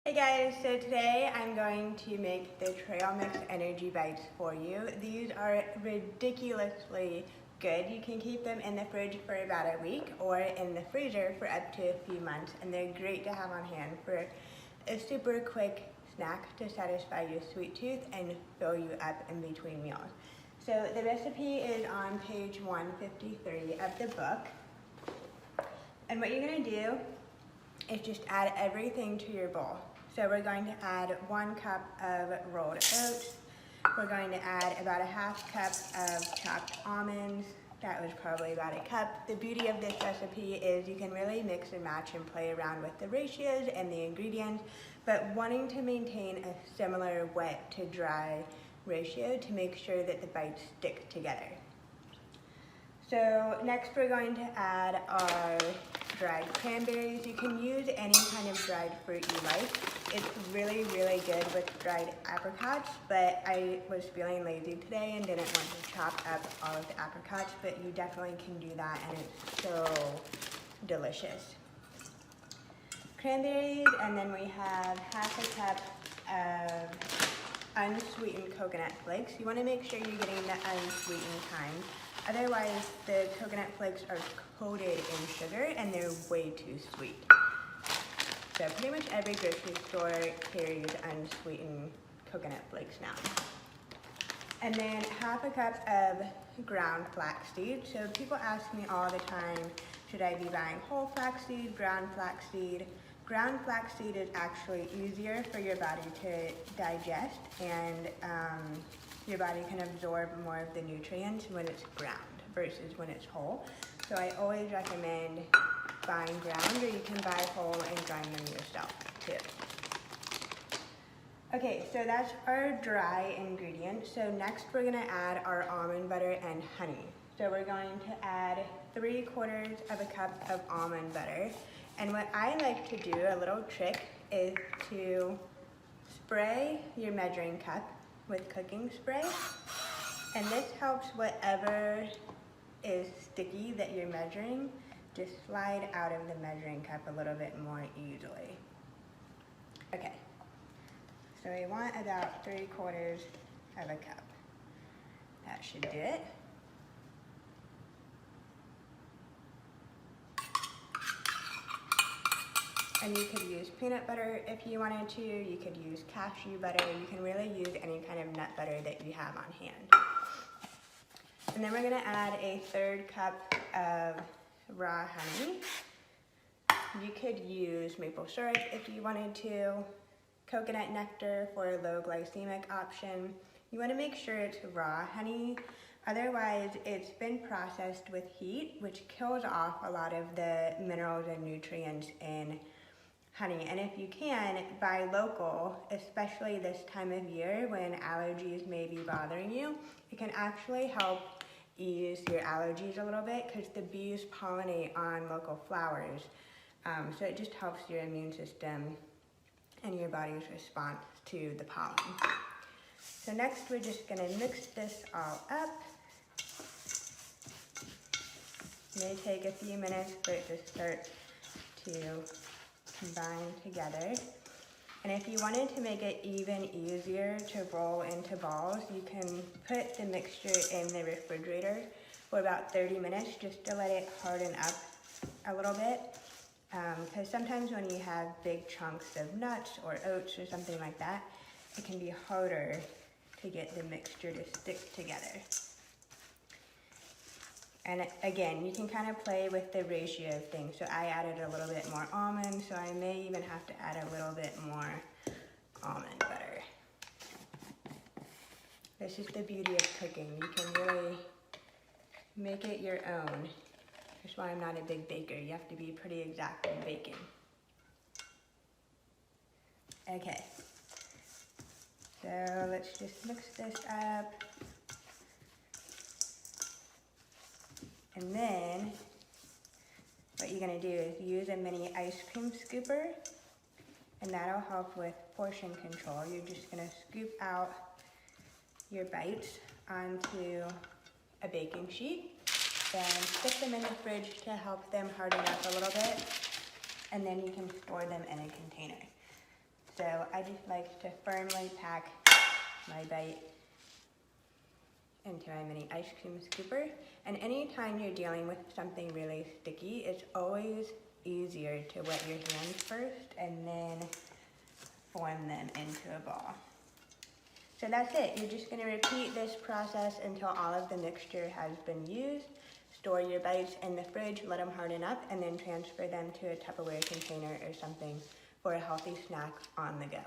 Hey guys, so today I'm going to make the Trail Mix Energy Bites for you. These are ridiculously good. You can keep them in the fridge for about a week or in the freezer for up to a few months, and they're great to have on hand for a super quick snack to satisfy your sweet tooth and fill you up in between meals. So the recipe is on page 153 of the book. And what you're gonna do is just add everything to your bowl. So we're going to add 1 cup of rolled oats. We're going to add about a half cup of chopped almonds. That was probably about a cup. The beauty of this recipe is you can really mix and match and play around with the ratios and the ingredients, but wanting to maintain a similar wet to dry ratio to make sure that the bites stick together. So next we're going to add our dried cranberries. You can use any kind of dried fruit you like. It's really, really good with dried apricots, but I was feeling lazy today and didn't want to chop up all of the apricots, but you definitely can do that and it's so delicious. Cranberries, and then we have half a cup of unsweetened coconut flakes. You want to make sure you're getting the unsweetened kind. Otherwise, the coconut flakes are coated in sugar and they're way too sweet. So pretty much every grocery store carries unsweetened coconut flakes now. And then half a cup of ground flaxseed. So people ask me all the time, should I be buying whole flaxseed, ground flaxseed? Ground flaxseed is actually easier for your body to digest, and your body can absorb more of the nutrients when it's ground versus when it's whole. So I always recommend buying ground, or you can buy whole and grind them yourself too. Okay, so that's our dry ingredients. So next we're gonna add our almond butter and honey. So we're going to add 3/4 of a cup of almond butter. And what I like to do, a little trick, is to spray your measuring cup with cooking spray. And this helps whatever is sticky that you're measuring just slide out of the measuring cup a little bit more easily. Okay, so we want about 3/4 of a cup. That should do it. And you could use peanut butter if you wanted to. You could use cashew butter. You can really use any kind of nut butter that you have on hand. And then we're gonna add a 1/3 cup of raw honey. You could use maple syrup if you wanted to. Coconut nectar for a low glycemic option. You wanna make sure it's raw honey. Otherwise, it's been processed with heat, which kills off a lot of the minerals and nutrients in honey. And if you can, buy local, especially this time of year when allergies may be bothering you. It can actually help ease your allergies a little bit because the bees pollinate on local flowers. So it just helps your immune system and your body's response to the pollen. So next we're just gonna mix this all up. It may take a few minutes for it to start to combine together. And if you wanted to make it even easier to roll into balls, you can put the mixture in the refrigerator for about 30 minutes just to let it harden up a little bit. Because sometimes when you have big chunks of nuts or oats or something like that, it can be harder to get the mixture to stick together. And again, you can kind of play with the ratio of things. So I added a little bit more almond, so I may even have to add a little bit more almond butter. This is the beauty of cooking. You can really make it your own. That's why I'm not a big baker. You have to be pretty exact in baking. Okay. So let's just mix this up. And then what you're gonna do is use a mini ice cream scooper, and that'll help with portion control. You're just gonna scoop out your bites onto a baking sheet and stick them in the fridge to help them harden up a little bit, and then you can store them in a container. So I just like to firmly pack my bite into my mini ice cream scooper. And anytime you're dealing with something really sticky, it's always easier to wet your hands first and then form them into a ball. So that's it. You're just going to repeat this process until all of the mixture has been used. Store your bites in the fridge, let them harden up, and then transfer them to a Tupperware container or something for a healthy snack on the go.